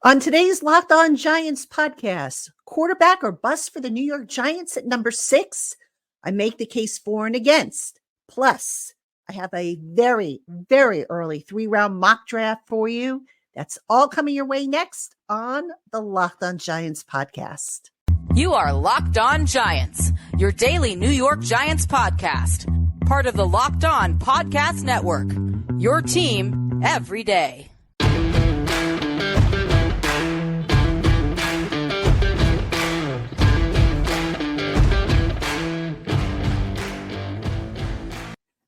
On today's Locked On Giants podcast, quarterback or bust for the New York Giants at number 6. I make the case for and against. Plus, I have a very, very early 3-round mock draft for you. That's all coming your way next on the Locked On Giants podcast. You are Locked On Giants, your daily New York Giants podcast. Part of the Locked On Podcast Network, your team every day.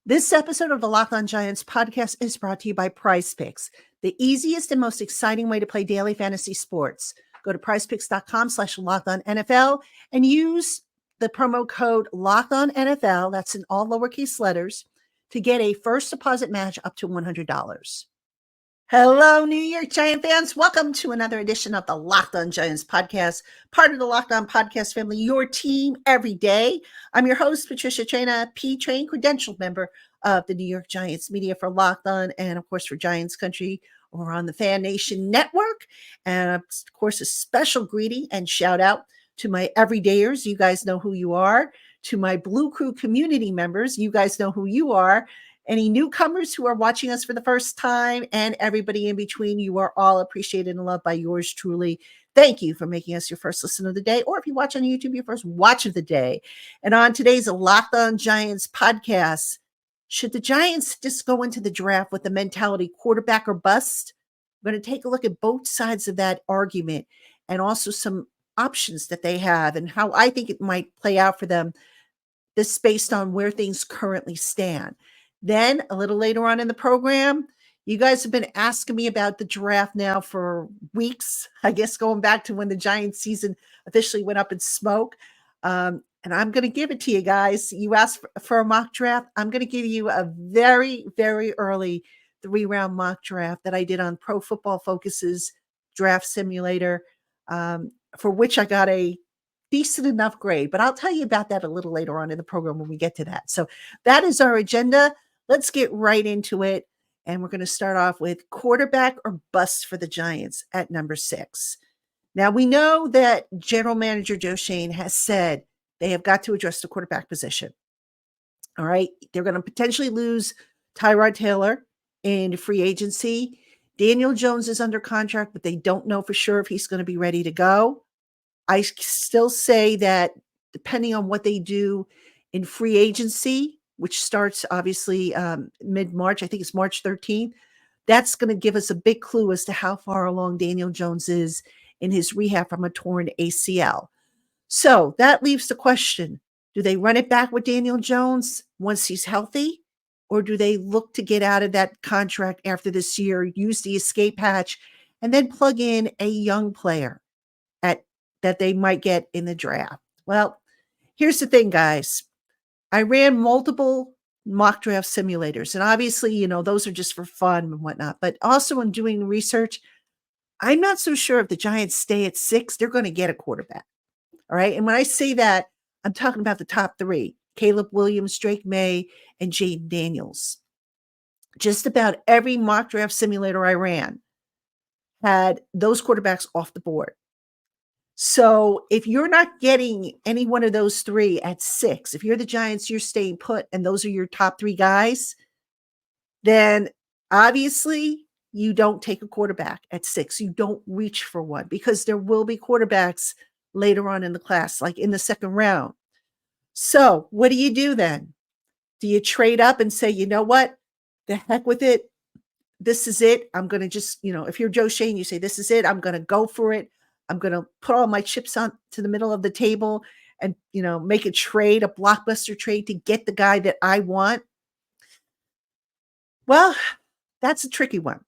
This episode of the Locked On Giants podcast is brought to you by PrizePicks, the easiest and most exciting way to play daily fantasy sports. Go to prizepicks.com/LockedOnNFL and use the promo code LockedOnNFL, that's in all lowercase letters, to get a first deposit match up to $100. Hello, New York Giant fans. Welcome to another edition of the Locked On Giants podcast, part of the Locked On podcast family, your team every day. I'm your host, Patricia Traina, P-Train, credentialed member of the New York Giants media for Locked On and, of course, for Giants Country over on the Fan Nation Network. And, of course, a special greeting and shout out to my everydayers. You guys know who you are. To my Blue Crew community members, you guys know who you are. Any newcomers who are watching us for the first time and everybody in between, you are all appreciated and loved by yours truly. Thank you for making us your first listen of the day, or if you watch on YouTube, your first watch of the day. And on today's Locked On Giants podcast, should the Giants just go into the draft with the mentality quarterback or bust? We're going to take a look at both sides of that argument and also some options that they have and how I think it might play out for them, this based on where things currently stand. Then a little later on in the program, you guys have been asking me about the draft now for weeks, I guess going back to when the Giants season officially went up in smoke. And I'm going to give it to you guys. You asked for a mock draft. I'm going to give you a very, very early 3-round mock draft that I did on Pro Football Focus's draft simulator, for which I got a decent enough grade. But I'll tell you about that a little later on in the program when we get to that. So that is our agenda. Let's get right into it. And we're going to start off with quarterback or bust for the Giants at number 6. Now, we know that General Manager Joe Schoen has said they have got to address the quarterback position. All right. They're going to potentially lose Tyrod Taylor in free agency. Daniel Jones is under contract, but they don't know for sure if he's going to be ready to go. I still say that depending on what they do in free agency, which starts obviously mid-March, I think it's March 13th, that's going to give us a big clue as to how far along Daniel Jones is in his rehab from a torn ACL. So that leaves the question, do they run it back with Daniel Jones once he's healthy? Or do they look to get out of that contract after this year, use the escape hatch, and then plug in a young player that they might get in the draft? Well, here's the thing, guys. I ran multiple mock draft simulators, and obviously, those are just for fun and whatnot. But also in doing research, I'm not so sure if the Giants stay at 6, they're going to get a quarterback. All right. And when I say that, I'm talking about the top 3, Caleb Williams, Drake May, and Jaden Daniels. Just about every mock draft simulator I ran had those quarterbacks off the board. So if you're not getting any one of those 3 at 6, if you're the Giants, you're staying put, and those are your top 3 guys, then obviously you don't take a quarterback at 6. You don't reach for one, because there will be quarterbacks later on in the class, like in the second round. So what do you do then? Do you trade up and say, you know what, the heck with it? This is it. I'm going to just, if you're Joe Schoen, you say, this is it. I'm going to go for it. I'm going to put all my chips on to the middle of the table and, make a trade, a blockbuster trade to get the guy that I want. Well, that's a tricky one.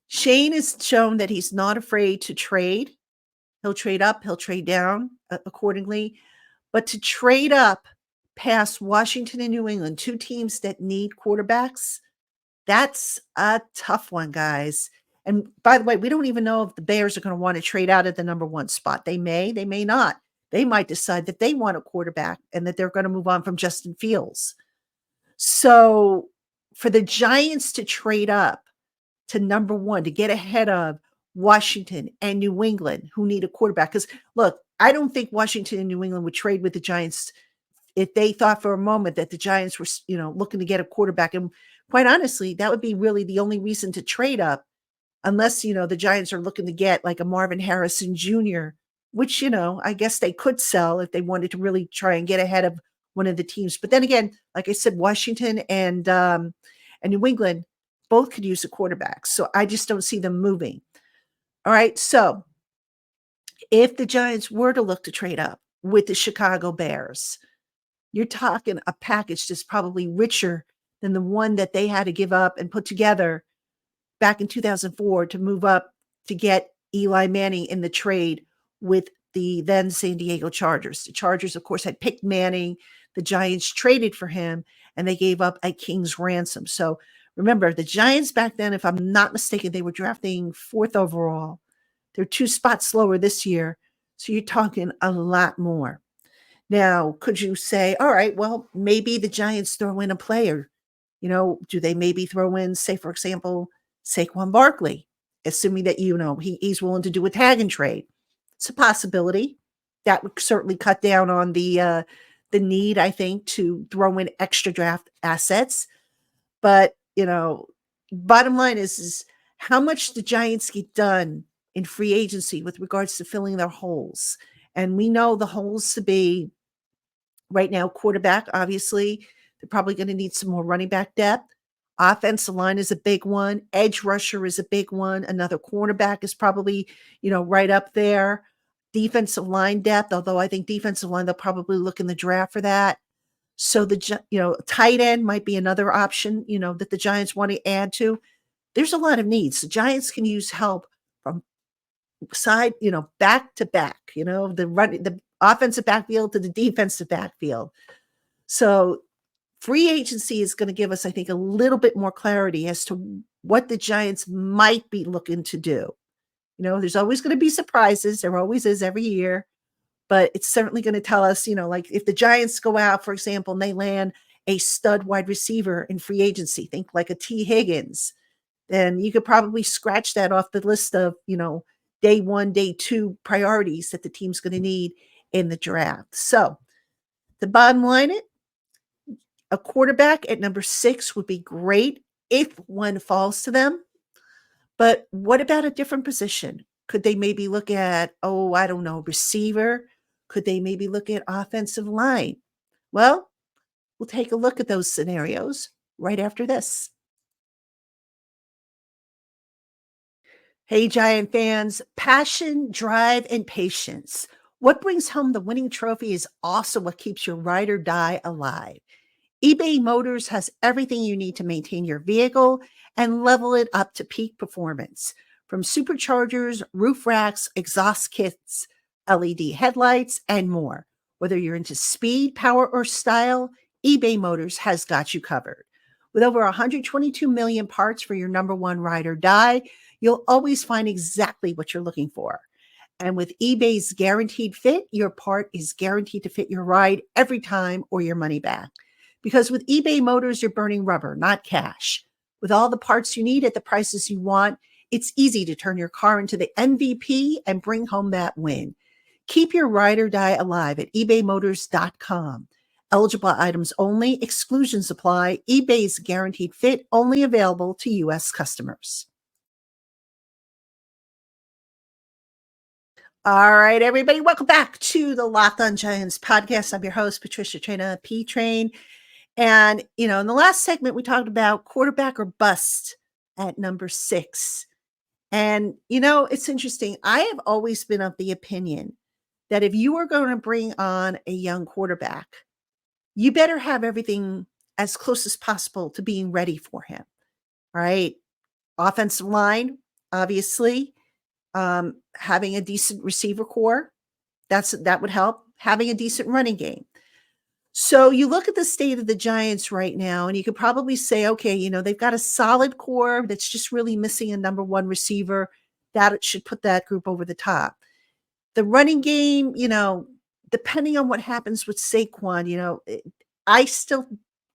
Schoen has shown that he's not afraid to trade. He'll trade up, he'll trade down accordingly. But to trade up past Washington and New England, 2 teams that need quarterbacks, that's a tough one, guys. And by the way, we don't even know if the Bears are going to want to trade out at the number 1 spot. They may not. They might decide that they want a quarterback and that they're going to move on from Justin Fields. So for the Giants to trade up to number 1, to get ahead of Washington and New England, who need a quarterback. Because look, I don't think Washington and New England would trade with the Giants if they thought for a moment that the Giants were, looking to get a quarterback. And quite honestly, that would be really the only reason to trade up, unless, the Giants are looking to get like a Marvin Harrison Jr., which, I guess they could sell if they wanted to really try and get ahead of one of the teams. But then again, like I said, Washington and New England both could use a quarterback. So I just don't see them moving. All right. So if the Giants were to look to trade up with the Chicago Bears, you're talking a package that's probably richer than the one that they had to give up and put together back in 2004 to move up to get Eli Manning in the trade with the then San Diego Chargers. The Chargers, of course, had picked Manning. The Giants traded for him, and they gave up a king's ransom. So remember, the Giants back then, if I'm not mistaken, they were drafting 4th overall. They're 2 spots lower this year. So you're talking a lot more. Now, could you say, all right, well, maybe the Giants throw in a player? Do they maybe throw in, say, for example, Saquon Barkley, assuming that, he's willing to do a tag and trade? It's a possibility. That would certainly cut down on the need, I think, to throw in extra draft assets. But, bottom line is how much the Giants get done in free agency with regards to filling their holes. And we know the holes to be right now, quarterback, obviously. They're probably going to need some more running back depth. Offensive line is a big one. Edge rusher is a big one. Another cornerback is probably, right up there. Defensive line depth, although I think defensive line, they'll probably look in the draft for that. So tight end might be another option, that the Giants want to add to. There's a lot of needs. The Giants can use help from side, back to back, the offensive backfield to the defensive backfield. So free agency is going to give us, I think, a little bit more clarity as to what the Giants might be looking to do. There's always going to be surprises. There always is every year. But it's certainly going to tell us, like if the Giants go out, for example, and they land a stud wide receiver in free agency, think like a T. Higgins, then you could probably scratch that off the list of, day 1, day 2 priorities that the team's going to need in the draft. So the bottom line, a quarterback at number 6 would be great if one falls to them. But what about a different position? Could they maybe look at, I don't know, receiver? Could they maybe look at offensive line? Well, we'll take a look at those scenarios right after this. Hey, Giant fans, passion, drive, and patience. What brings home the winning trophy is also what keeps your ride or die alive. eBay Motors has everything you need to maintain your vehicle and level it up to peak performance. From superchargers, roof racks, exhaust kits, LED headlights, and more. Whether you're into speed, power, or style, eBay Motors has got you covered. With over 122 million parts for your number one ride or die, you'll always find exactly what you're looking for. And with eBay's guaranteed fit, your part is guaranteed to fit your ride every time or your money back. Because with eBay Motors, you're burning rubber, not cash. With all the parts you need at the prices you want, it's easy to turn your car into the MVP and bring home that win. Keep your ride or die alive at ebaymotors.com. Eligible items only, exclusions apply. eBay's guaranteed fit only available to U.S. customers. All right, everybody, welcome back to the Locked On Giants podcast. I'm your host, Patricia Traina, P-Train. And, in the last segment, we talked about quarterback or bust at number 6. And, it's interesting. I have always been of the opinion that if you are going to bring on a young quarterback, you better have everything as close as possible to being ready for him. All right. Offensive line, obviously, having a decent receiver core, that would help. Having a decent running game. So you look at the state of the Giants right now, and you could probably say, okay, they've got a solid core that's just really missing a number one receiver. That should put that group over the top. The running game, depending on what happens with Saquon, I still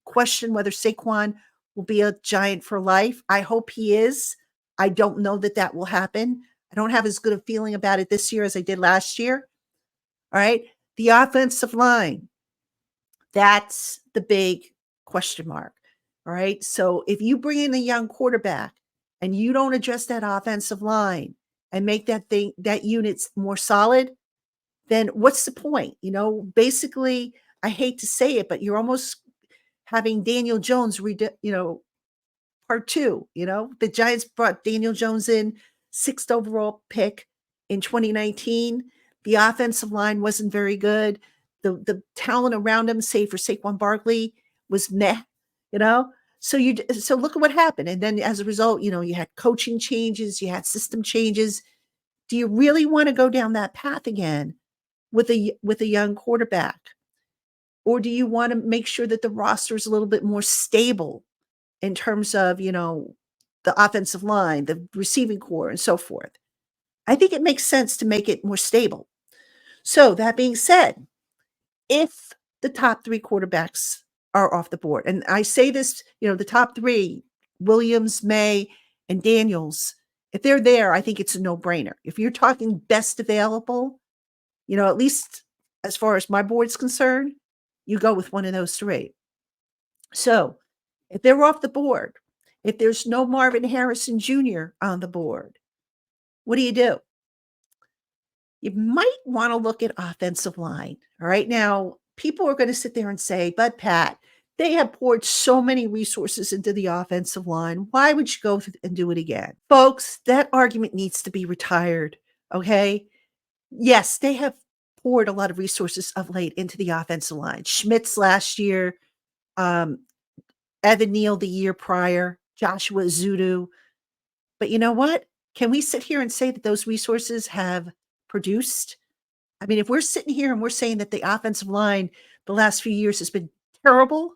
question whether Saquon will be a Giant for life. I hope he is. I don't know that will happen. I don't have as good a feeling about it this year as I did last year. All right. The offensive line, that's the big question mark. All right. So if you bring in a young quarterback and you don't address that offensive line and make that unit more solid, then what's the point? Basically, I hate to say it, but you're almost having Daniel Jones, part two. The Giants brought Daniel Jones in, 6th overall pick in 2019. The offensive line wasn't very good. The talent around him, save for Saquon Barkley, was meh. You know, so look at what happened. And then as a result, you had coaching changes, you had system changes. Do you really want to go down that path again with a young quarterback, or do you want to make sure that the roster is a little bit more stable in terms of, the offensive line, the receiving core, and so forth? I think it makes sense to make it more stable. So that being said, if the top 3 quarterbacks are off the board, and I say this, the top 3, Williams, May, and Daniels, if they're there, I think it's a no-brainer. If you're talking best available, at least as far as my board's concerned, you go with one of those 3. So if they're off the board, if there's no Marvin Harrison Jr. on the board, what do? You might want to look at offensive line. All right. Now, people are going to sit there and say, but Pat, they have poured so many resources into the offensive line. Why would you go and do it again? Folks, that argument needs to be retired. Okay. Yes, they have poured a lot of resources of late into the offensive line. Schmitz last year, Evan Neal the year prior, Joshua Zudu. But you know what? Can we sit here and say that those resources have produced? I mean, if we're sitting here and we're saying that the offensive line the last few years has been terrible,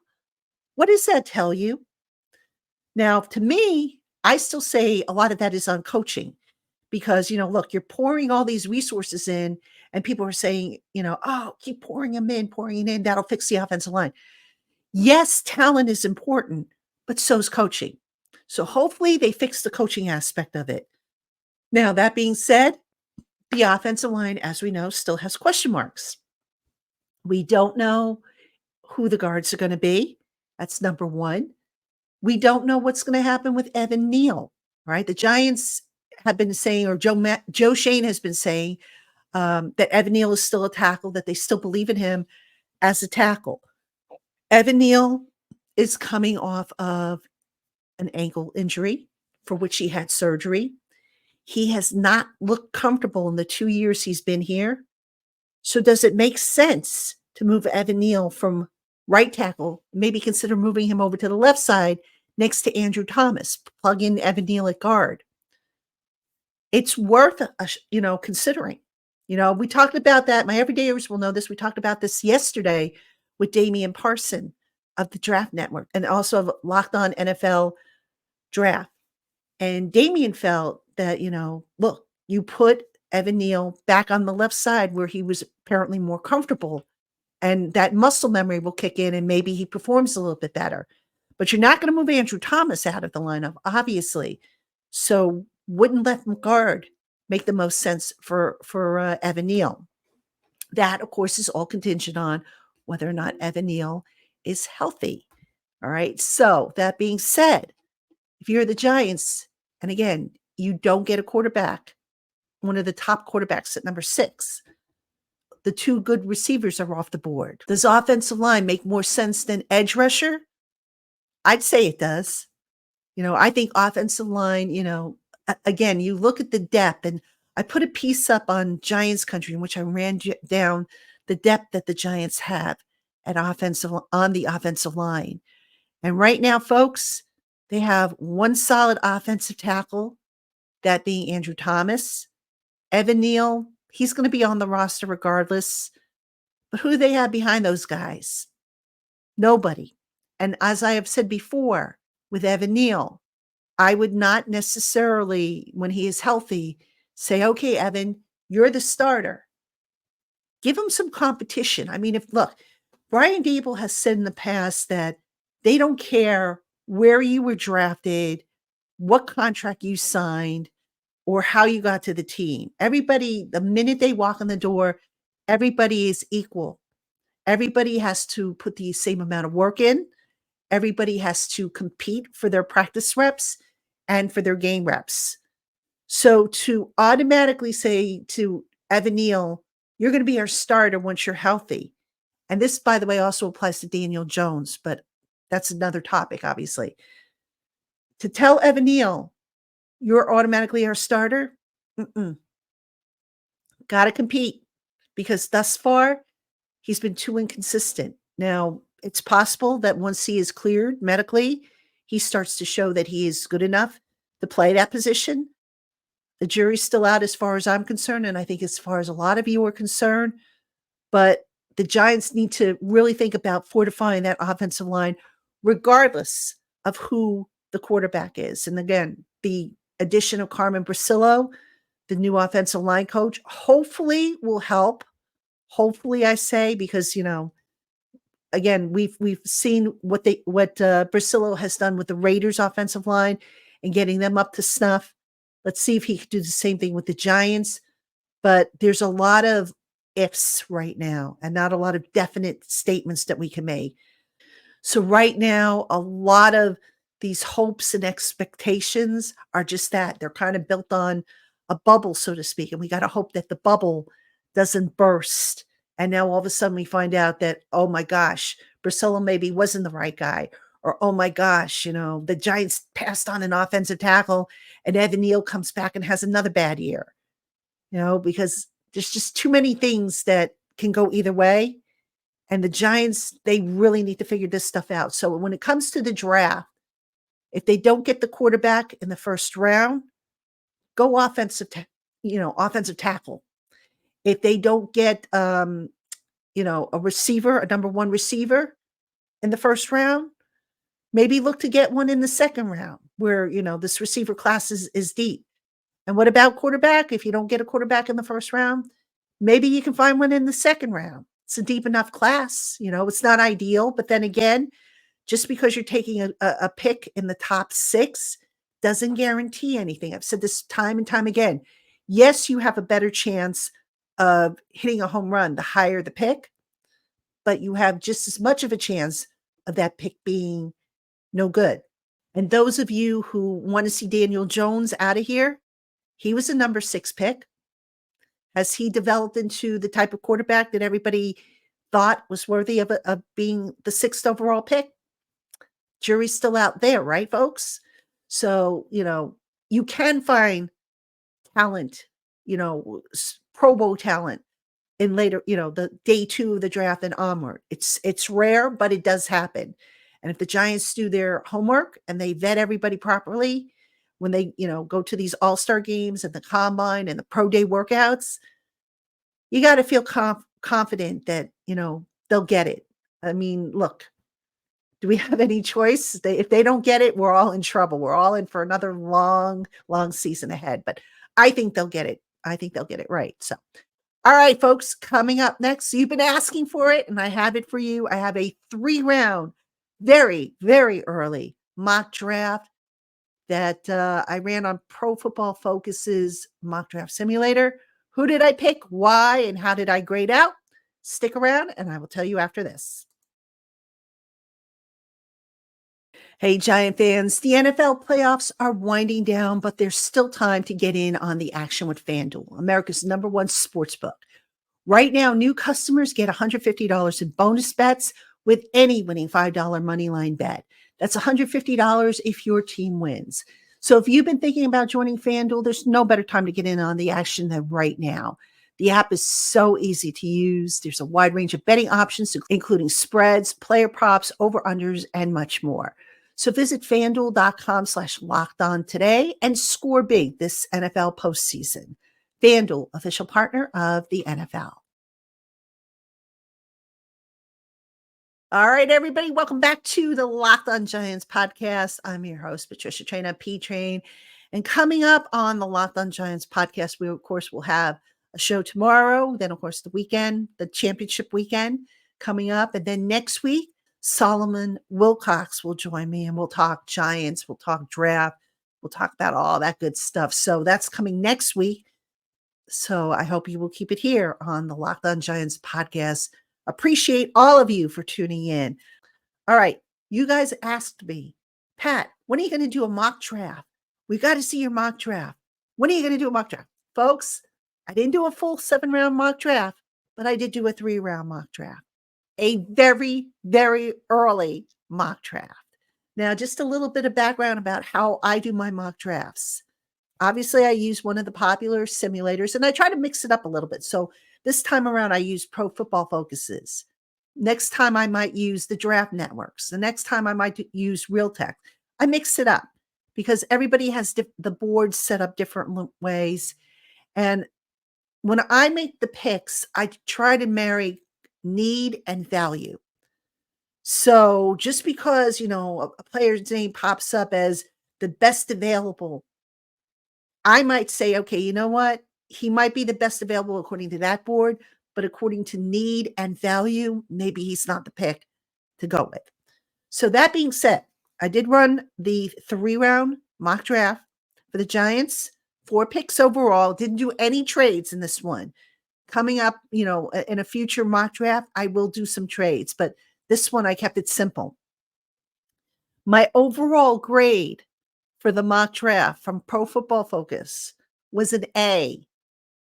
what does that tell you? Now, to me, I still say a lot of that is on coaching because, look, you're pouring all these resources in and people are saying, oh, keep pouring them in, pouring it in. That'll fix the offensive line. Yes, talent is important, but so's coaching. So hopefully they fix the coaching aspect of it. Now, that being said, the offensive line, as we know, still has question marks. We don't know who the guards are going to be. That's number one. We don't know what's going to happen with Evan Neal, right? The Giants have been saying, or Joe Shane has been saying that Evan Neal is still a tackle, that they still believe in him as a tackle. Evan Neal is coming off of an ankle injury for which he had surgery. He has not looked comfortable in the 2 years he's been here. So does it make sense to move Evan Neal from right tackle, maybe consider moving him over to the left side next to Andrew Thomas, plug in Evan Neal at guard? It's worth, considering. We talked about that. My everydayers will know this. We talked about this yesterday with Damian Parson of the Draft Network and also of Locked On NFL Draft. And Damian felt that, look, you put Evan Neal back on the left side where he was apparently more comfortable, and that muscle memory will kick in and maybe he performs a little bit better. But you're not going to move Andrew Thomas out of the lineup, obviously. So wouldn't left guard make the most sense for Evan Neal? That, of course, is all contingent on whether or not Evan Neal is healthy. All right. So that being said, if you're the Giants, and again, you don't get a quarterback, one of the top quarterbacks at number 6, the 2 good receivers are off the board. Does offensive line make more sense than edge rusher? I'd say it does. I think offensive line, again, you look at the depth, and I put a piece up on Giants Country in which I ran down the depth that the Giants have on the offensive line. And right now, folks, they have one solid offensive tackle, that being Andrew Thomas. Evan Neal, he's going to be on the roster regardless. But who do they have behind those guys? Nobody. And as I have said before, with Evan Neal, I would not necessarily, when he is healthy, say, okay, Evan, you're the starter. Give him some competition. I mean, Brian Daboll has said in the past that they don't care where you were drafted, what contract you signed. or how you got to the team. Everybody, the minute they walk in the door, everybody is equal. Everybody has to put the same amount of work in. Everybody has to compete for their practice reps and for their game reps. So to automatically say to Evan Neal, you're going to be our starter once you're healthy. And this, by the way, also applies to Daniel Jones, but that's another topic, obviously. To tell Evan Neal, you're automatically our starter, got to compete, because thus far, he's been too inconsistent. Now, it's possible that once he is cleared medically, he starts to show that he is good enough to play that position. The jury's still out as far as I'm concerned, and I think as far as a lot of you are concerned. But the Giants need to really think about fortifying that offensive line, regardless of who the quarterback is. And again, the addition of Carmen Brasillo, the new offensive line coach, hopefully will help. Hopefully, I say, because, again, we've seen what Brasillo has done with the Raiders offensive line and getting them up to snuff. Let's see if he can do the same thing with the Giants. But there's a lot of ifs right now and not a lot of definite statements that we can make. So right now, a lot of these hopes and expectations are just that. They're kind of built on a bubble, so to speak. And we got to hope that the bubble doesn't burst. And now all of a sudden we find out that, oh my gosh, Brasillo maybe wasn't the right guy. Or, oh my gosh, the Giants passed on an offensive tackle and Evan Neal comes back and has another bad year. Because there's just too many things that can go either way. And the Giants, they really need to figure this stuff out. So when it comes to the draft, if they don't get the quarterback in the first round, go offensive tackle. If they don't get, a receiver, a number one receiver in the first round, maybe look to get one in the second round where, this receiver class is deep. And what about quarterback? If you don't get a quarterback in the first round, maybe you can find one in the second round. It's a deep enough class. It's not ideal. But then again, just because you're taking a pick in the top 6 doesn't guarantee anything. I've said this time and time again. Yes, you have a better chance of hitting a home run the higher the pick, but you have just as much of a chance of that pick being no good. And those of you who want to see Daniel Jones out of here, he was a number 6 pick. Has he developed into the type of quarterback that everybody thought was worthy of being the 6th overall pick? Jury's still out there, right, folks? So, you can find talent, Pro Bowl talent in later, the day 2 of the draft and onward. It's rare, but it does happen. And if the Giants do their homework and they vet everybody properly, when they, go to these all-star games and the combine and the pro day workouts, you got to feel confident that, they'll get it. I mean, look, do we have any choice? If they don't get it, we're all in trouble. We're all in for another long, long season ahead. But I think they'll get it. I think they'll get it right. So, all right, folks, coming up next, you've been asking for it, and I have it for you. I have a 3-round, very, very early mock draft that I ran on Pro Football Focus's mock draft simulator. Who did I pick? Why? And how did I grade out? Stick around and I will tell you after this. Hey, Giant fans, the NFL playoffs are winding down, but there's still time to get in on the action with FanDuel, America's #1 sportsbook. Right now, new customers get $150 in bonus bets with any winning $5 moneyline bet. That's $150 if your team wins. So if you've been thinking about joining FanDuel, there's no better time to get in on the action than right now. The app is so easy to use. There's a wide range of betting options, including spreads, player props, over-unders, and much more. So visit FanDuel.com/lockedon today and score big this NFL postseason. FanDuel, official partner of the NFL. All right, everybody, welcome back to the Locked On Giants podcast. I'm your host, Patricia Traina, P-Train. And coming up on the Locked On Giants podcast, we, of course, will have a show tomorrow. Then, of course, the weekend, the championship weekend coming up. And then next week, Solomon Wilcox will join me and we'll talk Giants, we'll talk draft, We'll talk about all that good stuff. So that's coming next week. So I hope you will keep it here on the Locked On Giants podcast. Appreciate all of you for tuning in. All right. You guys asked me, Pat, when are you going to do a mock draft? We got to see your mock draft. When are you going to do a mock draft? Folks, I didn't do a full 7-round mock draft, but I did do a 3-round mock draft. A very, very early mock draft. Now, just a little bit of background about how I do my mock drafts. Obviously, I use one of the popular simulators, and I try to mix it up a little bit. So this time around, I use Pro Football Focuses. Next time, I might use the Draft Networks. The next time, I might use Realtek. I mix it up because everybody has the boards set up different ways. And when I make the picks, I try to marry need and value. So just because, a player's name pops up as the best available, I might say, okay, you know what? He might be the best available according to that board, but according to need and value, maybe he's not the pick to go with. So that being said, I did run the 3-round mock draft for the Giants, 4 picks overall, didn't do any trades in this one. Coming up, in a future mock draft, I will do some trades, but this one I kept it simple. My overall grade for the mock draft from Pro Football Focus was an A.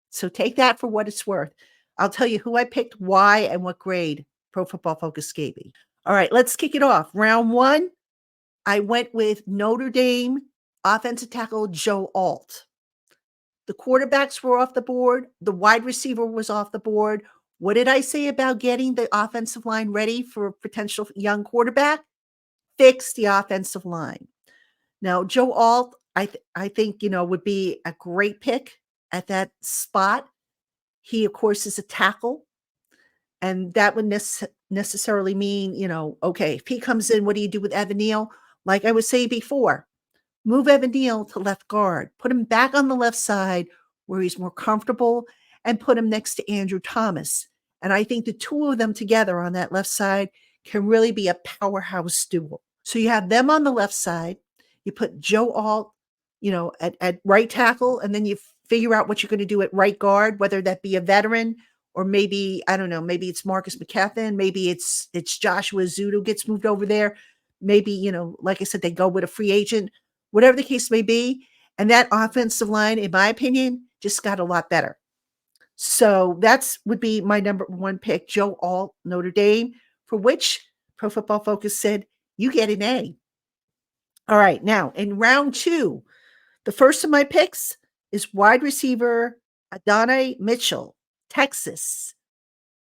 So take that for what it's worth. I'll tell you who I picked, why, and what grade Pro Football Focus gave me. All right, let's kick it off. Round 1, I went with Notre Dame offensive tackle Joe Alt. The quarterbacks were off the board. The wide receiver was off the board. What did I say about getting the offensive line ready for a potential young quarterback? Fix the offensive line. Now, Joe Alt, I think, would be a great pick at that spot. He, of course, is a tackle. And that would necessarily mean, okay, if he comes in, what do you do with Evan Neal? Like I was saying before, move Evan Neal to left guard, put him back on the left side where he's more comfortable, and put him next to Andrew Thomas. And I think the two of them together on that left side can really be a powerhouse duo. So you have them on the left side. You put Joe Alt, at right tackle, and then you figure out what you're going to do at right guard, whether that be a veteran or maybe, I don't know, maybe it's Marcus McKethan, maybe it's Joshua Zudo gets moved over there. Maybe, like I said, they go with a free agent, whatever the case may be. And that offensive line, in my opinion, just got a lot better. So that's would be my number 1 pick, Joe Alt, Notre Dame, for which Pro Football Focus said, you get an A. All right. Now, in round 2, the first of my picks is wide receiver Adonai Mitchell, Texas.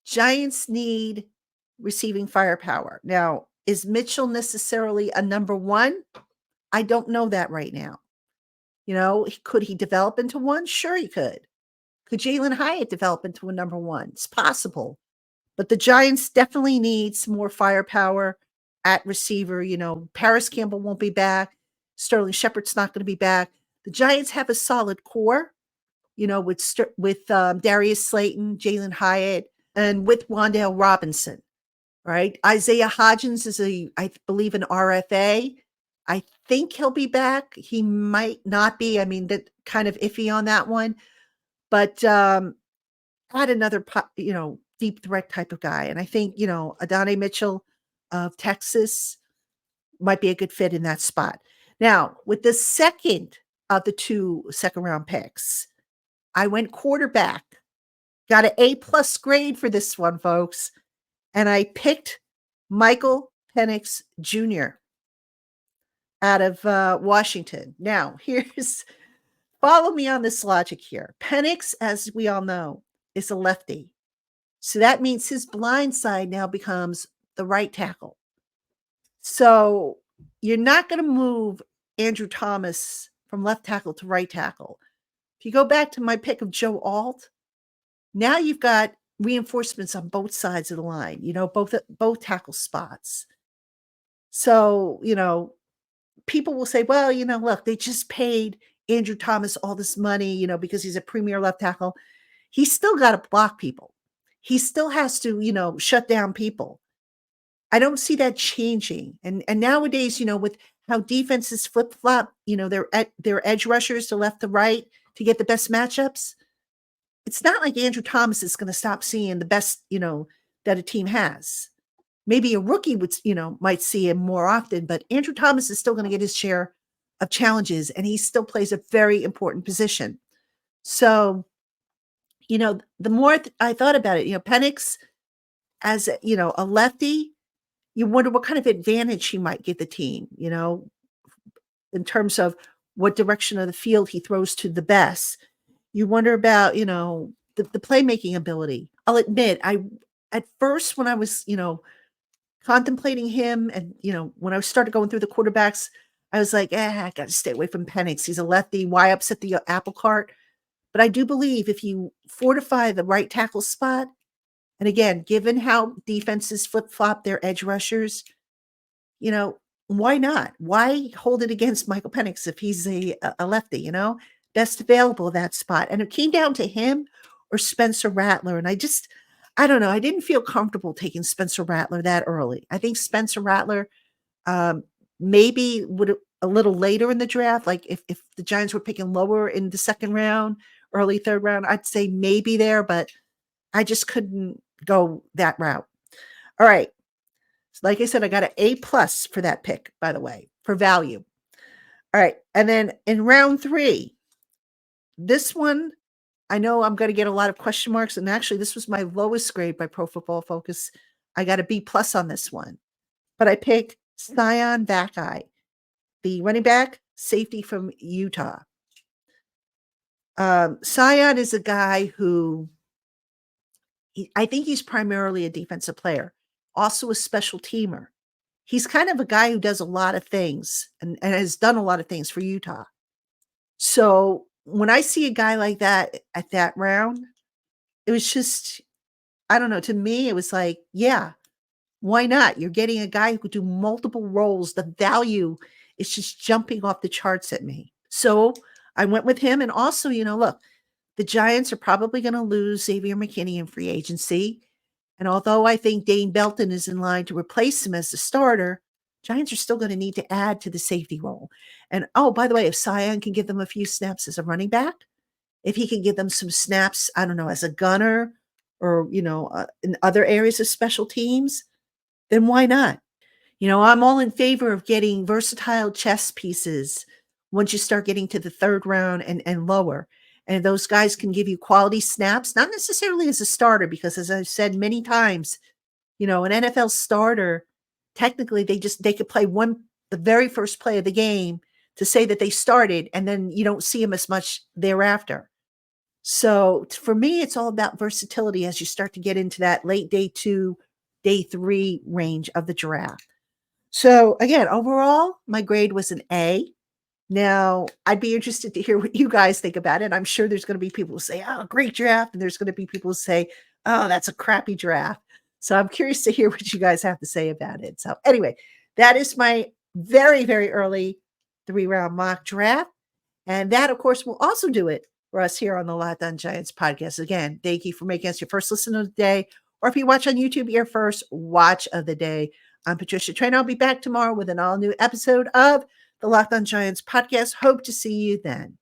Giants need receiving firepower. Now, is Mitchell necessarily a number 1? I don't know that right now. Could he develop into one? Sure, he could. Could Jalen Hyatt develop into a number 1? It's possible. But the Giants definitely need some more firepower at receiver. Paris Campbell won't be back. Sterling Shepard's not going to be back. The Giants have a solid core, with Darius Slayton, Jalen Hyatt, and with Wan'Dale Robinson, right? Isaiah Hodgins is I believe, an RFA. I think he'll be back. He might not be. I mean, that kind of iffy on that one. But add another, deep threat type of guy. And I think, Adonai Mitchell of Texas might be a good fit in that spot. Now, with the second of the 2 second-round picks, I went quarterback. Got an A+ grade for this one, folks. And I picked Michael Penix Jr. out of Washington. Now, follow me on this logic here. Penix, as we all know, is a lefty. So that means his blind side now becomes the right tackle. So you're not going to move Andrew Thomas from left tackle to right tackle. If you go back to my pick of Joe Alt, now you've got reinforcements on both sides of the line, both tackle spots. So, people will say, well, look, they just paid Andrew Thomas all this money, because he's a premier left tackle. He's still got to block people. He still has to, shut down people. I don't see that changing. And nowadays, with how defenses flip flop, their edge rushers to left to right to get the best matchups. It's not like Andrew Thomas is going to stop seeing the best, that a team has. Maybe a rookie would, might see him more often, but Andrew Thomas is still going to get his share of challenges, and he still plays a very important position. So, the more I thought about it, Penix as a lefty, you wonder what kind of advantage he might give the team, in terms of what direction of the field he throws to the best. You wonder about, the playmaking ability. I'll admit, at first when I was, contemplating him and, when I started going through the quarterbacks, I was like, I got to stay away from Penix. He's a lefty. Why upset the apple cart? But I do believe if you fortify the right tackle spot, and again, given how defenses flip-flop their edge rushers, why not? Why hold it against Michael Penix if he's a lefty, best available at that spot? And it came down to him or Spencer Rattler. And I don't know. I didn't feel comfortable taking Spencer Rattler that early. I think Spencer Rattler maybe would a little later in the draft, like if the Giants were picking lower in the second round, early third round, I'd say maybe there, but I just couldn't go that route. All right. So like I said, I got an A+ for that pick, by the way, for value. All right. And then in round 3, this one, I know I'm going to get a lot of question marks. And actually, this was my lowest grade by Pro Football Focus. I got a B+ on this one. But I picked Sion Vakai, the running back safety from Utah. Sion is a guy who I think he's primarily a defensive player, also a special teamer. He's kind of a guy who does a lot of things and has done a lot of things for Utah. So when I see a guy like that at that round, it was just, I don't know, to me, it was like, yeah, why not? You're getting a guy who could do multiple roles. The value is just jumping off the charts at me. So I went with him. And also, look, the Giants are probably going to lose Xavier McKinney in free agency. And although I think Dane Belton is in line to replace him as the starter, Giants are still going to need to add to the safety role. And, oh, by the way, if Sion can give them a few snaps as a running back, if he can give them some snaps, I don't know, as a gunner or, in other areas of special teams, then why not? I'm all in favor of getting versatile chess pieces once you start getting to the third round and lower. And those guys can give you quality snaps, not necessarily as a starter, because as I've said many times, an NFL starter, technically they could play the very first play of the game to say that they started, and then you don't see them as much thereafter. So for me, it's all about versatility as you start to get into that late day 2, day 3 range of the draft. So again, overall, my grade was an A. Now, I'd be interested to hear what you guys think about it. I'm sure there's going to be people who say, oh, great draft. And there's going to be people who say, oh, that's a crappy draft. So I'm curious to hear what you guys have to say about it. So anyway, that is my very, very early 3-round mock draft. And that, of course, will also do it for us here on the Locked On Giants podcast. Again, thank you for making us your first listen of the day. Or if you watch on YouTube, your first watch of the day. I'm Patricia Traynor. I'll be back tomorrow with an all-new episode of the Locked On Giants podcast. Hope to see you then.